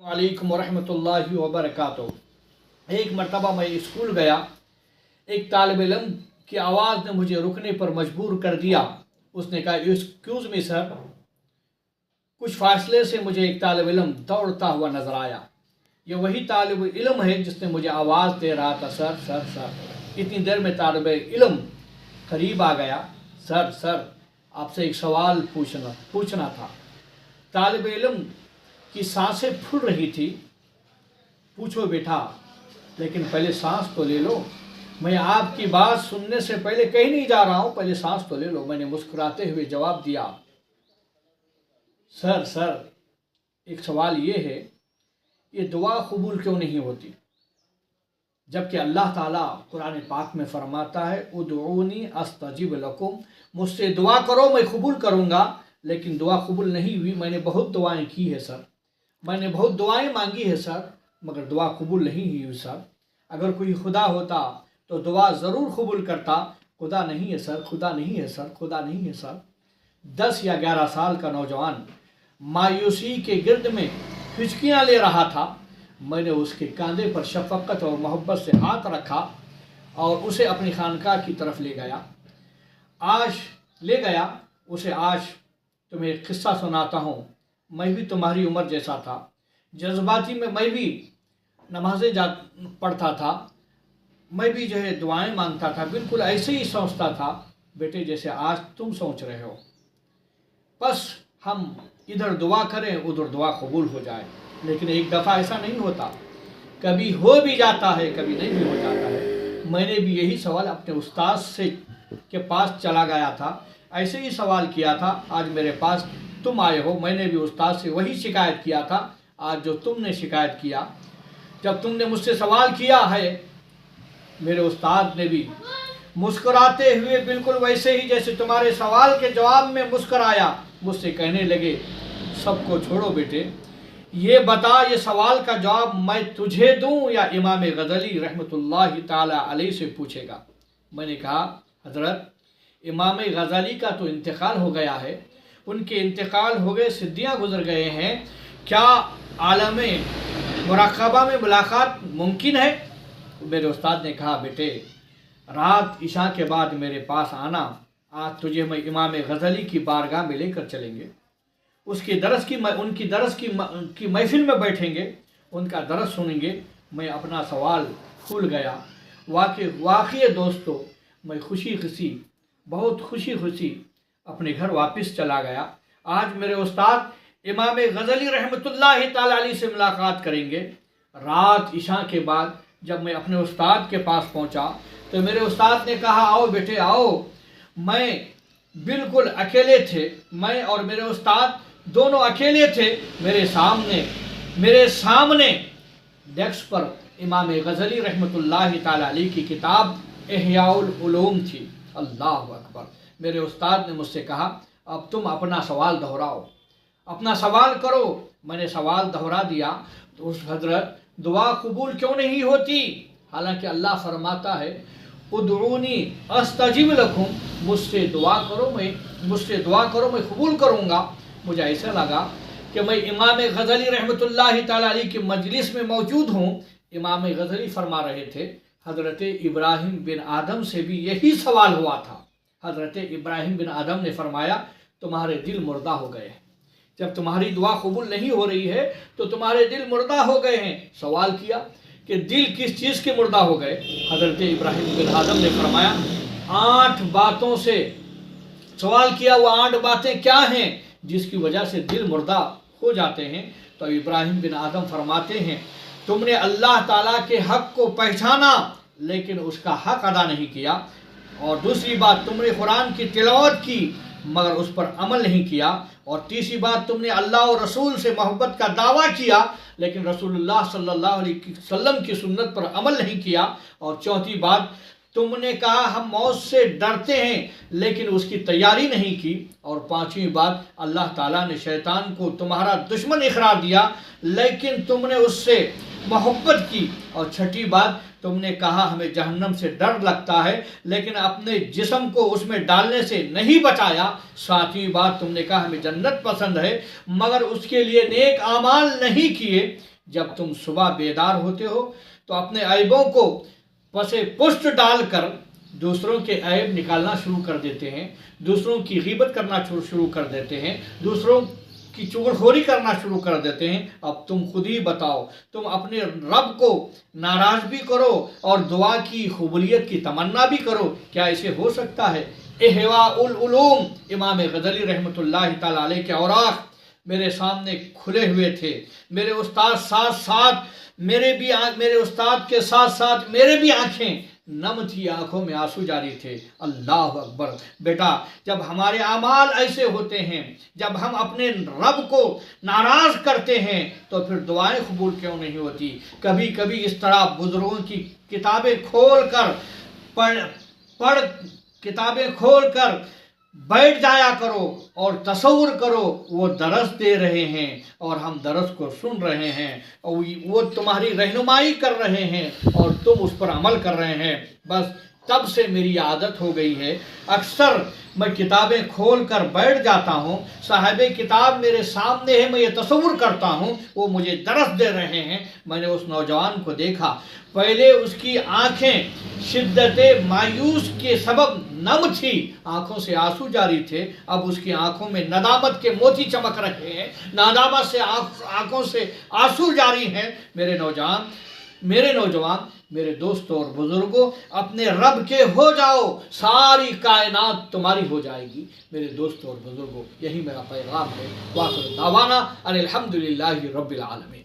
वालेकुम वरहमतुल्लाहि वबरकातुहू। एक मरतबा मैं स्कूल गया। एक तालिब इल्म की आवाज़ ने मुझे रुकने पर मजबूर कर दिया। उसने कहा, एक्सक्यूज़ मी सर। कुछ फासले से मुझे एक तालिब इल्म दौड़ता हुआ नजर आया। ये वही तालिब इल्म है जिसने मुझे आवाज़ दे रहा था, सर सर सर। इतनी देर में तालिब इल्म करीब आ गया। सर सर, आपसे एक सवाल पूछना था। तालिब इल्म की सांसें फूल रही थी। पूछो बेटा, लेकिन पहले सांस तो ले लो। मैं आपकी बात सुनने से पहले कहीं नहीं जा रहा हूं, पहले सांस तो ले लो। मैंने मुस्कुराते हुए जवाब दिया, सर सर, एक सवाल ये है, ये दुआ कबूल क्यों नहीं होती, जबकि अल्लाह ताला कुरान पाक में फरमाता है, उदऊनी अस्तजिब लकुम, मुझसे दुआ करो मैं कबूल करूँगा। लेकिन दुआ कबूल नहीं हुई। मैंने बहुत दुआएं की है सर, मैंने बहुत दुआएं मांगी है सर, मगर दुआ कबूल नहीं हुई सर। अगर कोई खुदा होता तो दुआ ज़रूर कबूल करता। खुदा नहीं है सर, खुदा नहीं है सर, खुदा नहीं है सर। 10 या 11 साल का नौजवान मायूसी के गिर्द में हिचकियाँ ले रहा था। मैंने उसके कंधे पर शफकत और मोहब्बत से हाथ रखा और उसे अपनी खानकाह की तरफ ले गया। उसे आज तुम्हें एक किस्सा सुनाता हूँ। मैं भी तुम्हारी उम्र जैसा था। जज्बाती में मैं भी नमाज़ें पढ़ता था। मैं भी दुआएं मांगता था। बिल्कुल ऐसे ही सोचता था बेटे जैसे आज तुम सोच रहे हो। बस हम इधर दुआ करें, उधर दुआ कबूल हो जाए। लेकिन एक दफ़ा ऐसा नहीं होता, कभी हो भी जाता है, कभी नहीं भी हो जाता है। मैंने भी यही सवाल अपने उस्ताद के पास चला गया था, ऐसे ही सवाल किया था। आज मेरे पास तुम आए हो। मैंने भी उस्ताद से वही शिकायत किया था आज जो तुमने शिकायत किया। जब तुमने मुझसे सवाल किया है, मेरे उस्ताद ने भी मुस्कुराते हुए बिल्कुल वैसे ही जैसे तुम्हारे सवाल के जवाब में मुस्कुराया, मुझसे कहने लगे, सबको छोड़ो बेटे, ये बता, ये सवाल का जवाब मैं तुझे दूं या इमाम गज़ली रहमतुल्लाहि ताला अलैहि से पूछेगा। मैंने कहा, हज़रत, इमाम गज़ली का तो इंतकाल हो गया है, उनके इंतकाल हो गए, सिद्दियाँ गुजर गए हैं। क्या आलम मुराक़बा में मुलाकात मुमकिन है? मेरे उस्ताद ने कहा, बेटे, रात इशा के बाद मेरे पास आना। आज तुझे मैं इमाम गज़ली की बारगाह में लेकर चलेंगे। उनकी दरस की महफिल में बैठेंगे, उनका दरस सुनेंगे। मैं अपना सवाल भूल गया। वाक़ई दोस्तों, मैं बहुत खुशी अपने घर वापस चला गया। आज मेरे उस्ताद इमाम गज़ली रहमतुल्लाहि ताला अलैहि से मुलाकात करेंगे। रात इशा के बाद जब मैं अपने उस्ताद के पास पहुंचा तो मेरे उस्ताद ने कहा, आओ बेटे आओ। मैं बिल्कुल अकेले थे, मैं और मेरे उस्ताद दोनों अकेले थे। मेरे सामने डेस्क पर इमाम गज़ली रहमतुल्लाहि ताला अलैहि की किताब इहयाउल उलूम थी। अल्लाहु अकबर। मेरे उस्ताद ने मुझसे कहा, अब तुम अपना सवाल दोहराओ, अपना सवाल करो। मैंने सवाल दोहरा दिया तो उस हजरत, दुआ कबूल क्यों नहीं होती, हालांकि अल्लाह फरमाता है, उदऊनी अस्तजिब लकुम, मुझसे दुआ करो मैं कबूल करूँगा। मुझे ऐसा लगा कि मैं इमाम गज़ली रहमतुल्लाहि ताला अलैहि की मजलिस में मौजूद हूँ। इमाम गज़ली फरमा रहे थे, हज़रत इब्राहिम बिन आदम से भी यही सवाल हुआ था। हज़रत इब्राहिम बिन आदम ने फरमाया, तुम्हारे दिल मुर्दा हो गए हैं। जब तुम्हारी दुआ कबूल नहीं हो रही है तो तुम्हारे दिल मुर्दा हो गए हैं। सवाल किया कि दिल किस चीज़ के मुर्दा हो गए? हज़रत इब्राहिम बिन आदम ने फरमाया, 8 बातों से सवाल किया। वो 8 बातें क्या हैं जिसकी वजह से दिल मुर्दा हो जाते हैं? तो इब्राहिम बिन आदम फरमाते हैं, तुमने अल्लाह ताला के हक़ को पहचाना लेकिन उसका हक़ अदा नहीं किया। और दूसरी बात, तुमने कुरान की तिलावत की मगर उस पर अमल नहीं किया। और तीसरी बात, तुमने अल्लाह और रसूल से मोहब्बत का दावा किया लेकिन रसूलुल्लाह सल्लल्लाहु अलैहि वसल्लम की सुन्नत पर अमल नहीं किया। और चौथी बात, तुमने कहा हम मौत से डरते हैं लेकिन उसकी तैयारी नहीं की। और पांचवी बात, अल्लाह ताला ने शैतान को तुम्हारा दुश्मन इकरार दिया लेकिन तुमने उससे मोहब्बत की। और छठी बात, तुमने कहा हमें जहन्नम से डर लगता है, लेकिन अपने जिस्म को उसमें डालने से नहीं बचाया। सातवीं बात, तुमने कहा हमें जन्नत पसंद है, मगर उसके लिए नेक आमाल नहीं किए। जब तुम सुबह बेदार होते हो तो अपने ऐबों को पसे पुष्ट डालकर दूसरों के ऐब निकालना शुरू कर देते हैं, दूसरों की गीबत करना शुरू कर देते हैं, दूसरों की चुगलखोरी करना शुरू कर देते हैं। अब तुम खुद ही बताओ, तुम अपने रब को नाराज भी करो और दुआ की कबूलियत की तमन्ना भी करो, क्या ऐसे हो सकता है? इहवा उल उलूम इमाम गज़ली रहमतुल्लाह तआला अलैह के औराक मेरे सामने खुले हुए थे। मेरे उस्ताद मेरे उस्ताद के साथ साथ मेरे भी आंखें नम थी, आंखों में आंसू जारी थे। अल्लाह अकबर। बेटा, जब हमारे अमाल ऐसे होते हैं, जब हम अपने रब को नाराज करते हैं, तो फिर दुआएं कबूल क्यों नहीं होती? कभी कभी इस तरह बुजुर्गों की किताबें खोल कर बैठ जाया करो और तसव्वुर करो वो दरस दे रहे हैं और हम दरस को सुन रहे हैं, और वो तुम्हारी रहनुमाई कर रहे हैं और तुम उस पर अमल कर रहे हैं। बस तब से मेरी आदत हो गई है, अक्सर मैं किताबें खोल कर बैठ जाता हूँ, साहिब किताब मेरे सामने है, मैं ये तसव्वुर करता हूँ वो मुझे दरस दे रहे हैं। मैंने उस नौजवान को देखा, पहले उसकी आंखें शिद्दत मायूस के सबब नम थी, आंखों से आंसू जारी थे, अब उसकी आंखों में नदामत के मोती चमक रहे हैं, नदामत से आंखों से आंसू जारी हैं। मेरे नौजवान, मेरे दोस्तों और बुजुर्गों, अपने रब के हो जाओ, सारी कायनात तुम्हारी हो जाएगी। मेरे दोस्तों और बुजुर्गों, यही मेरा पैगाम है। वाखिर दावाना अनिल हम्दुलिल्लाहि रब्बिल आलमीन।